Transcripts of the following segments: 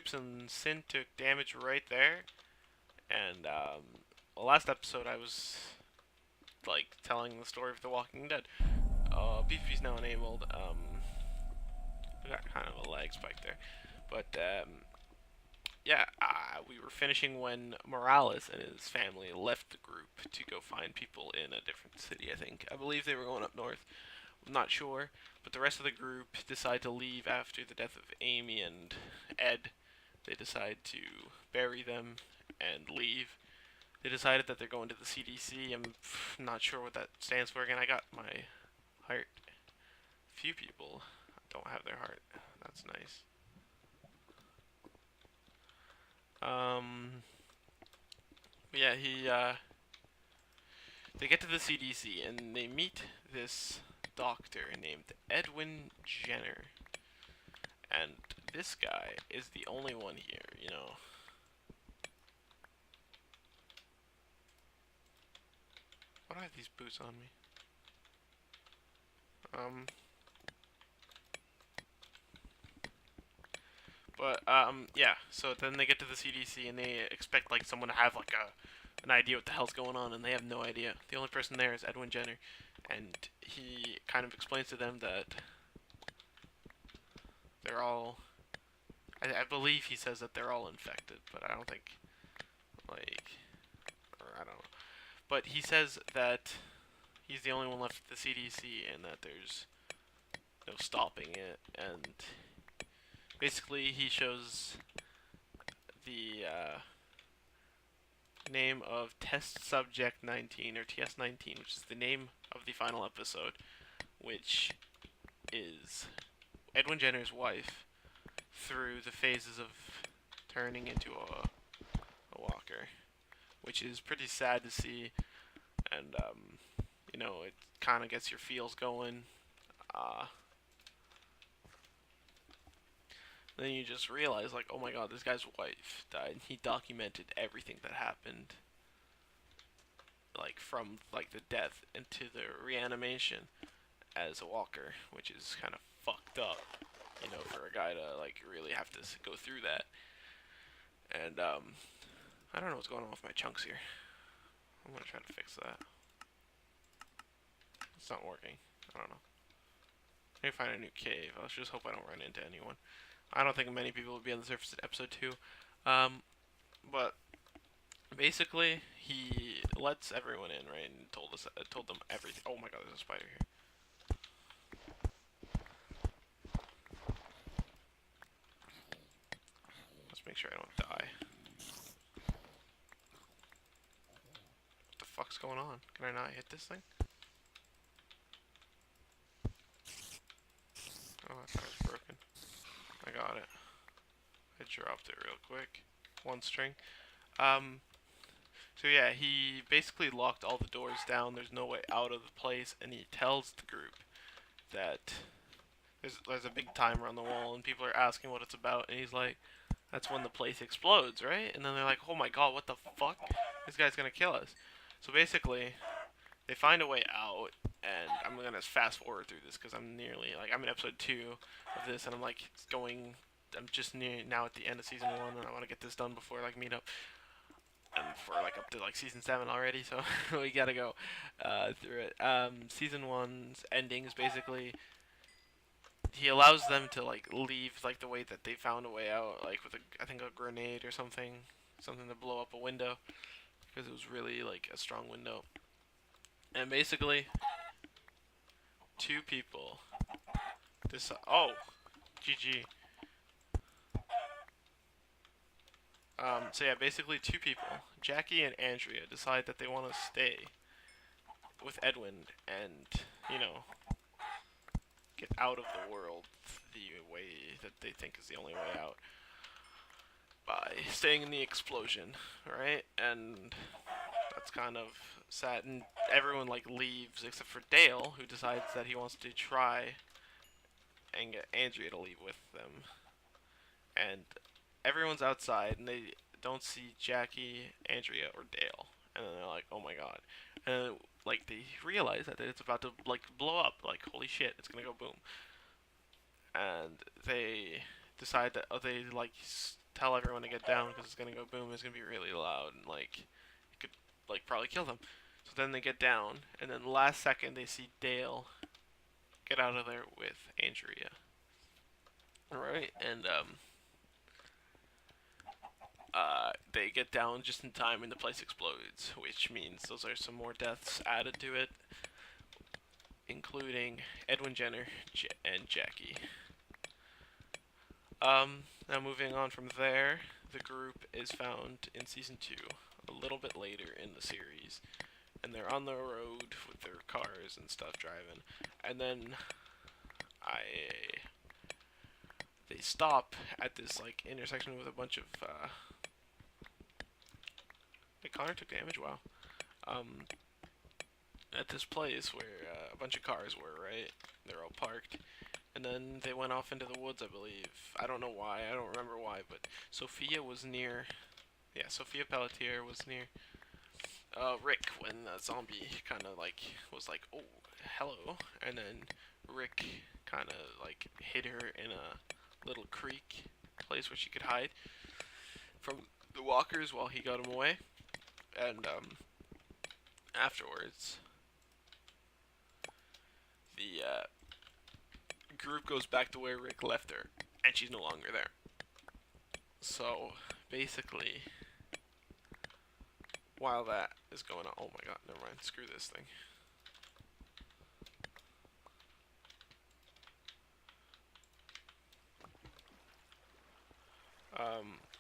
troops, and Sin took damage right there. And well, last episode I was like telling the story of The Walking Dead. PvP's now enabled. I got kind of a lag spike there, but yeah, we were finishing when Morales and his family left the group to go find people in a different city. I believe they were going up north. I'm not sure, but the rest of the group decide to leave after the death of Amy and Ed. They decide to bury them and leave. They decided that they're going to the CDC. I'm not sure what that stands for. Again, I got my heart. Few people don't have their heart. That's nice. Yeah, they get to the CDC and they meet this doctor named Edwin Jenner. And this guy is the only one here. What are these boots on me? Yeah. So then they get to the CDC and they expect like someone to have like an idea what the hell's going on, and they have no idea. The only person there is Edwin Jenner, and he kind of explains to them that they're all. I believe he says that they're all infected, but I don't think like, or I don't know. But he says that he's the only one left at the CDC, and that there's no stopping it, and basically he shows the name of Test Subject 19, or TS19, which is the name of the final episode, which is Edwin Jenner's wife through the phases of turning into a walker, which is pretty sad to see, and it kind of gets your feels going. Then you just realize, like, oh my god, this guy's wife died. He documented everything that happened, like from like the death into the reanimation as a walker, which is kind of fucked up, for a guy to like really have to go through that. And I don't know what's going on with my chunks here. I'm gonna try to fix that. It's not working. I don't know. I need to find a new cave. Let's just hope I don't run into anyone. I don't think many people will be on the surface in episode 2. But basically, he lets everyone in, right, and told them everything. Oh my god, there's a spider here. Let's make sure I don't die. What the fuck's going on? Can I not hit this thing? Oh, I thought it was broken. I got it. I dropped it real quick. One string. So yeah, he basically locked all the doors down. There's no way out of the place, and he tells the group that there's a big timer on the wall, and people are asking what it's about, and he's like, "That's when the place explodes, right?" And then they're like, "Oh my god, what the fuck? This guy's gonna kill us." So basically, they find a way out, and I'm gonna fast forward through this because I'm in episode 2 of this, and I'm just near now at the end of season 1, and I want to get this done before like meet up, and for like up to like season 7 already, so we gotta go through it. Season 1's ending is basically he allows them to like leave like the way that they found a way out, like with I think a grenade or something to blow up a window because it was really like a strong window. And basically, two people. GG. So yeah, basically two people, Jackie and Andrea, decide that they want to stay with Edwin and, get out of the world the way that they think is the only way out by staying in the explosion, right? And that's kind of sad, and everyone like leaves except for Dale, who decides that he wants to try and get Andrea to leave with them. And everyone's outside, and they don't see Jackie, Andrea, or Dale, and then they're like, "Oh my god!" And like they realize that it's about to like blow up. Like, holy shit, it's gonna go boom. And they decide that they like tell everyone to get down because it's gonna go boom. It's gonna be really loud and like it could like probably kill them. So then they get down, and then last second they see Dale get out of there with Andrea. All right, and they get down just in time, and the place explodes, which means those are some more deaths added to it, including Edwin Jenner and Jackie. Now moving on from there, the group is found in season 2, a little bit later in the series, and they're on the road with their cars and stuff driving, and then they stop at this like intersection with a bunch of hey, Connor took damage. Wow. At this place where a bunch of cars were, right? They're all parked. And then they went off into the woods, I believe. I don't know why. I don't remember why, but Sophia was near. Yeah, Sophia Pelletier was near Rick when the zombie kind of like was like, "Oh, hello," and then Rick kind of like hid her in a little creek place where she could hide from the walkers while he got him away. And afterwards, the group goes back to where Rick left her, and she's no longer there. So basically, while that is going on, oh my god, never mind, screw this thing.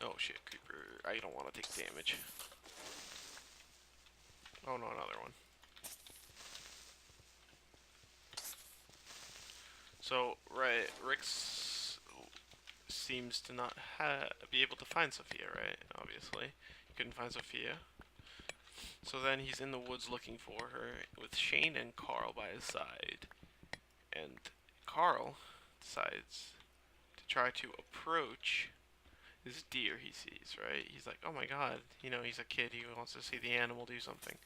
Oh shit, creeper, I don't want to take damage. Oh no, another one. So, right, Rick seems to not be able to find Sophia, right? Obviously. He couldn't find Sophia. So then he's in the woods looking for her with Shane and Carl by his side. And Carl decides to try to approach this deer he sees, right? He's like, oh my god, you know, he's a kid, he wants to see the animal do something.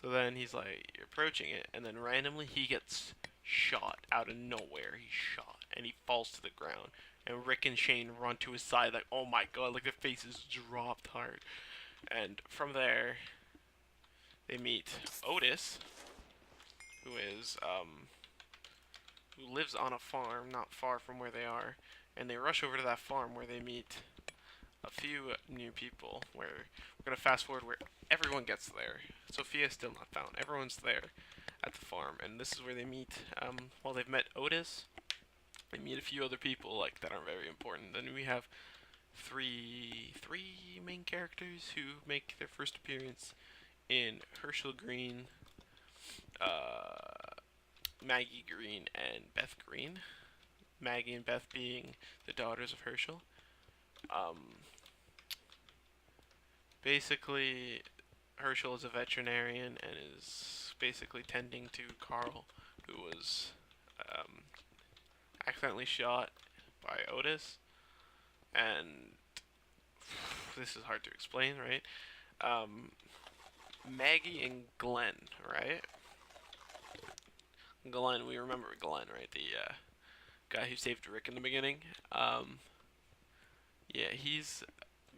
So then he's like approaching it, and then randomly he gets shot out of nowhere. He's shot, and he falls to the ground. And Rick and Shane run to his side, like, oh my god, like their faces dropped hard. And from there, they meet Otis, who lives on a farm not far from where they are, and they rush over to that farm where they meet a few new people. Where we're gonna fast forward where everyone gets there. Sophia's still not found. Everyone's there at the farm, and this is where they meet. Well, they've met Otis. They meet a few other people like that aren't very important. Then we have three main characters who make their first appearance in Herschel Green, Maggie Green, and Beth Green. Maggie and Beth being the daughters of Herschel. Basically, Herschel is a veterinarian and is basically tending to Carl, who was accidentally shot by Otis. And this is hard to explain, right? Maggie and Glenn, right? Glenn, we remember Glenn, right? The guy who saved Rick in the beginning. Yeah, he's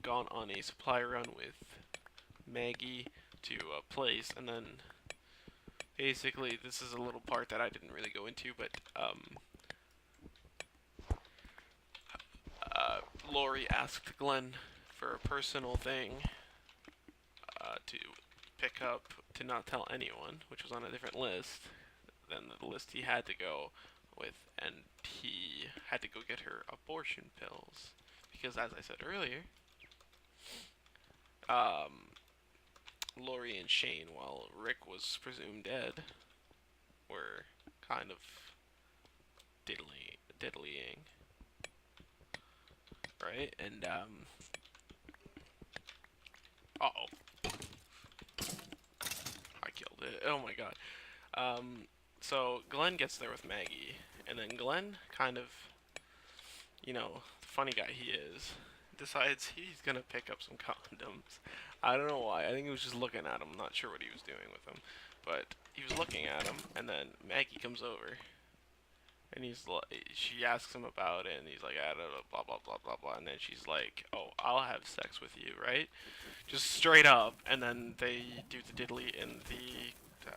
gone on a supply run with Maggie to a place, and then basically this is a little part that I didn't really go into, but Lori asked Glenn for a personal thing to pick up to not tell anyone, which was on a different list than the list he had to go with, and he had to go get her abortion pills because, as I said earlier, Lori and Shane, while Rick was presumed dead, were kind of diddlying, right? And uh-oh, I killed it. Oh my god. So Glenn gets there with Maggie, and then Glenn kind of, you know, the funny guy he is, decides he's gonna pick up some condoms. I don't know why. I think he was just looking at him. I'm not sure what he was doing with them, but he was looking at him, and then Maggie comes over, And she asks him about it, and he's like, I don't know, blah blah blah blah blah. And then she's like, oh, I'll have sex with you, right? Just straight up. And then they do the diddly in the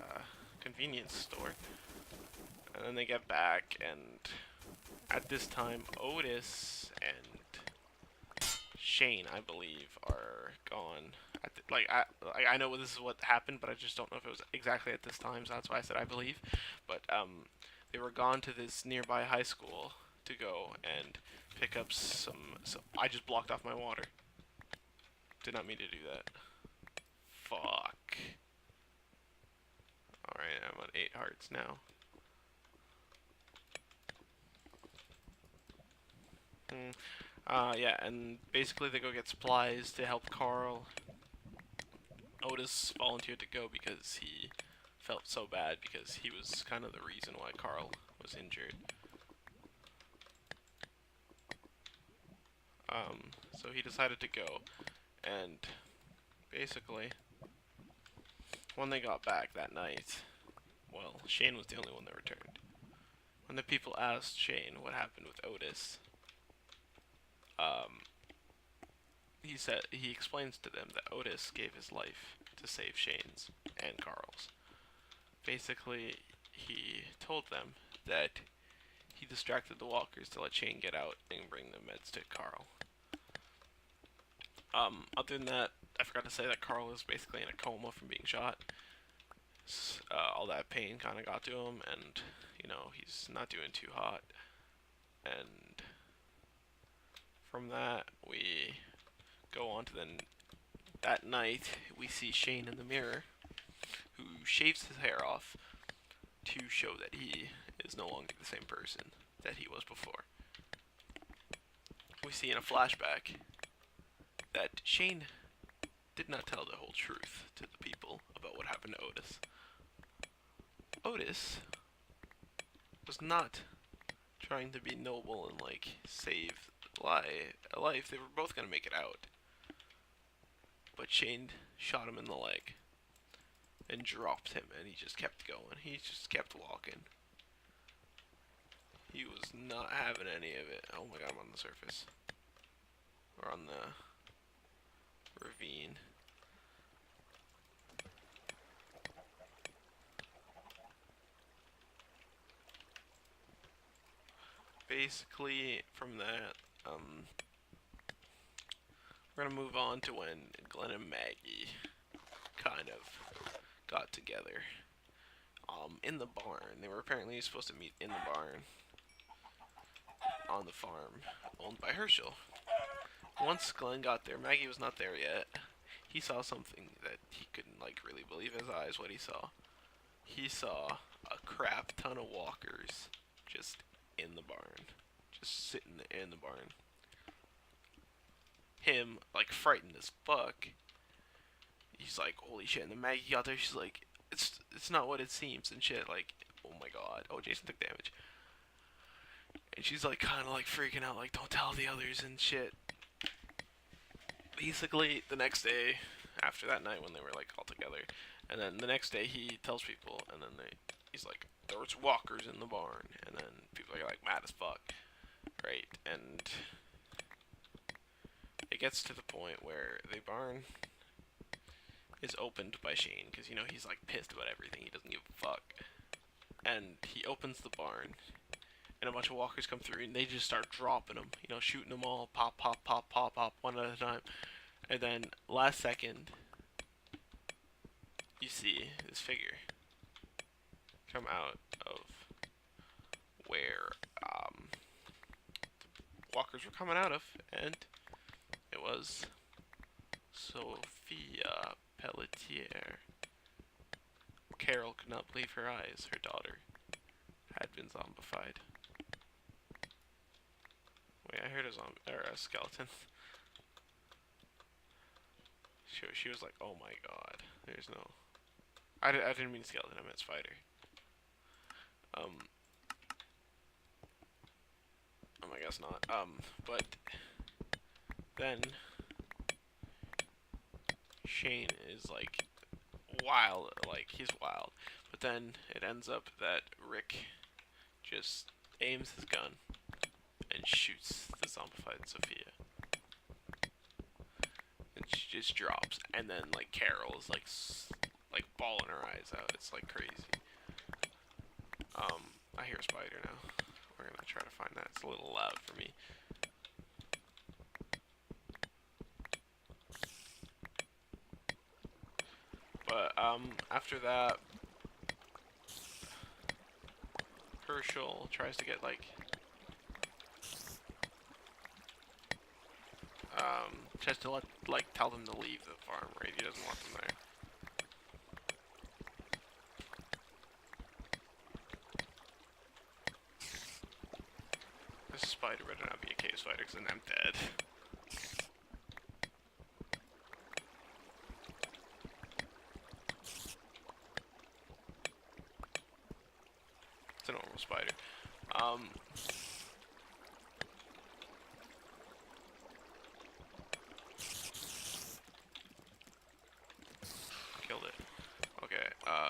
convenience store. And then they get back, and at this time, Otis and Shane, I believe, are gone. I know this is what happened, but I just don't know if it was exactly at this time, so that's why I said I believe. But they were gone to this nearby high school to go and pick up some. So I just blocked off my water. Did not mean to do that. Fuck. All right, I'm on 8 hearts now. Yeah, and basically they go get supplies to help Carl. Otis volunteered to go because he felt so bad because he was kind of the reason why Carl was injured. So he decided to go, and basically, when they got back that night, well, Shane was the only one that returned. When the people asked Shane what happened with Otis, he explains to them that Otis gave his life to save Shane's and Carl's. Basically, he told them that he distracted the walkers to let Shane get out and bring the meds to Carl. Other than that, I forgot to say that Carl is basically in a coma from being shot. All that pain kind of got to him, and, you know, he's not doing too hot. And from that, we go on to that night, we see Shane in the mirror, who shaves his hair off to show that he is no longer the same person that he was before. We see in a flashback that Shane did not tell the whole truth to the people about what happened to Otis. Otis was not trying to be noble and, like, save a life. They were both going to make it out. But Shane shot him in the leg and dropped him, and he just kept going. He just kept walking. He was not having any of it. Oh my god, I'm on the surface. Or on the ravine. Basically, from that, we're gonna move on to when Glenn and Maggie kind of got together. In the barn. They were apparently supposed to meet in the barn on the farm owned by Herschel. Once Glenn got there, Maggie was not there yet. He saw something that he couldn't, like, really believe his eyes what he saw. He saw a crap ton of walkers just in the barn. Just sitting in the barn. Him, like, frightened as fuck. He's like, holy shit. And then Maggie got there, she's like, it's not what it seems and shit. Like, oh my god. Oh, Jason took damage. And she's like, kind of like freaking out, like, don't tell the others and shit. Basically, the next day, after that night when they were, like, all together, and then the next day he tells people, and then he's like, there was walkers in the barn, and then people are, like, mad as fuck, right? And it gets to the point where the barn is opened by Shane, because, you know, he's, like, pissed about everything, he doesn't give a fuck. And he opens the barn, and a bunch of walkers come through, and they just start dropping them, you know, shooting them all, pop, pop, pop, pop, pop, one at a time. And then, last second, you see this figure come out of where the walkers were coming out of, and it was Sophia Pelletier. Carol could not believe her eyes. Her daughter had been zombified. Wait, I heard a skeleton. She was like, oh my god. There's no... I didn't mean skeleton, I meant spider. I guess not. But then Shane is like wild, like he's wild. But then it ends up that Rick just aims his gun and shoots the zombified Sophia. And she just drops, and then like Carol is like bawling her eyes out. It's like crazy. I hear a spider now. We're gonna try to find that. It's a little loud for me. But after that, Herschel tries to get tries to tell them to leave the farm, right? He doesn't want them there. This spider better not be a cave spider, because then I'm dead. It's a normal spider. Killed it. Okay,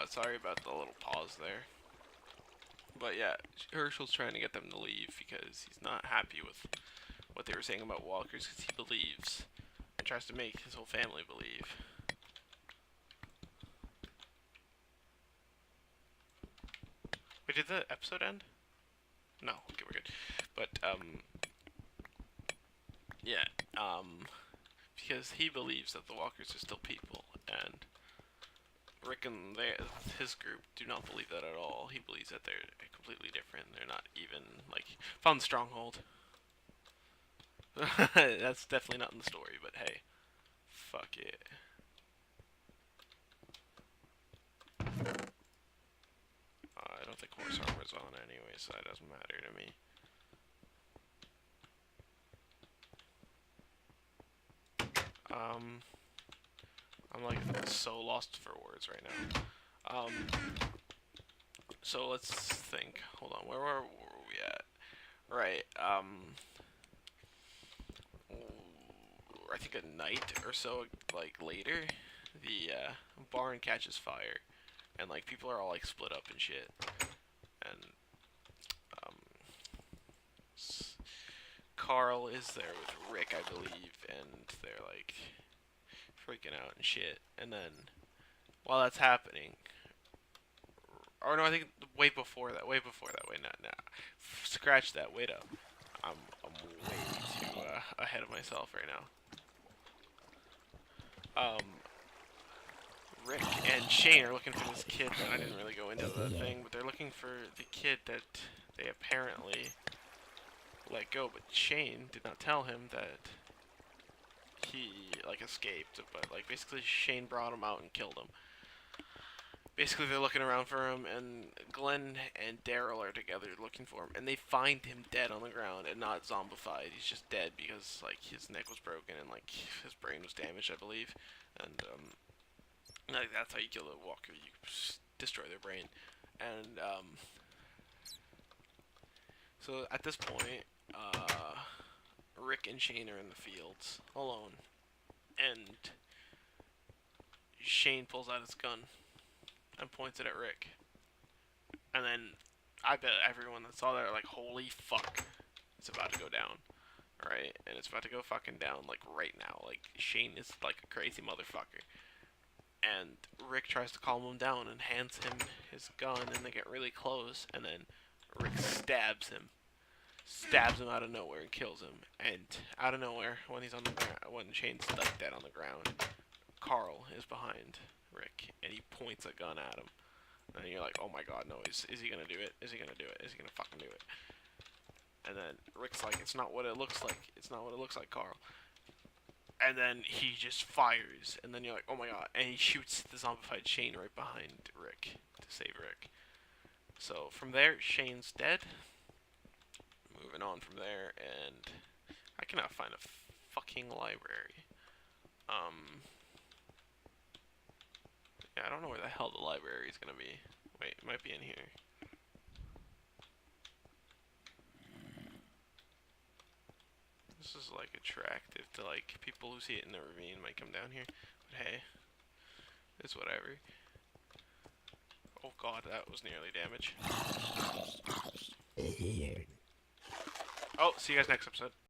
sorry about the little pause there. But yeah, Herschel's trying to get them to leave because he's not happy with what they were saying about walkers, because he believes and tries to make his whole family believe. Wait, did the episode end? No, okay, we're good. But, yeah, because he believes that the walkers are still people, and Rick and his group do not believe that at all. He believes that they're completely different. They're not even, found the stronghold. That's definitely not in the story, but hey, fuck it. I don't think horse armor's on anyway, so that doesn't matter to me. I'm so lost for words right now. So let's think. Hold on, where were we at? Right, I think a night or so, later, the, barn catches fire, and, people are all, split up and shit, and, Carl is there with Rick, I believe, and they're, freaking out and shit, and then, while that's happening, or no, I think way before that, wait, nah, scratch that, wait up, I'm way too, ahead of myself right now. Rick and Shane are looking for this kid that I didn't really go into the thing, but they're looking for the kid that they apparently let go, but Shane did not tell him that he, escaped, but, basically Shane brought him out and killed him. Basically, they're looking around for him, and Glenn and Daryl are together looking for him, and they find him dead on the ground and not zombified. He's just dead because, his neck was broken and, his brain was damaged, I believe, and, that's how you kill a walker, you destroy their brain, and, so at this point, Rick and Shane are in the fields, alone, and Shane pulls out his gun and points it at Rick, and then I bet everyone that saw that are like, holy fuck, it's about to go down, right, and it's about to go fucking down, right now, Shane is, a crazy motherfucker, and Rick tries to calm him down and hands him his gun, and they get really close, and then Rick stabs him out of nowhere and kills him. And out of nowhere, when he's on the ground, when Shane's stuck dead on the ground, Carl is behind Rick, and he points a gun at him. And you're like, oh my god, no, is he gonna do it? Is he gonna do it? Is he gonna fucking do it? And then Rick's like, it's not what it looks like. It's not what it looks like, Carl. And then he just fires, and then you're like, oh my god, and he shoots the zombified Shane right behind Rick to save Rick. So from there, Shane's dead. Moving on from there, and I cannot find a fucking library. Yeah, I don't know where the hell the library is gonna be. Wait, it might be in here. This is attractive to people who see it in the ravine might come down here, but hey, it's whatever. Oh god, that was nearly damage. disappeared. Oh, see you guys next episode.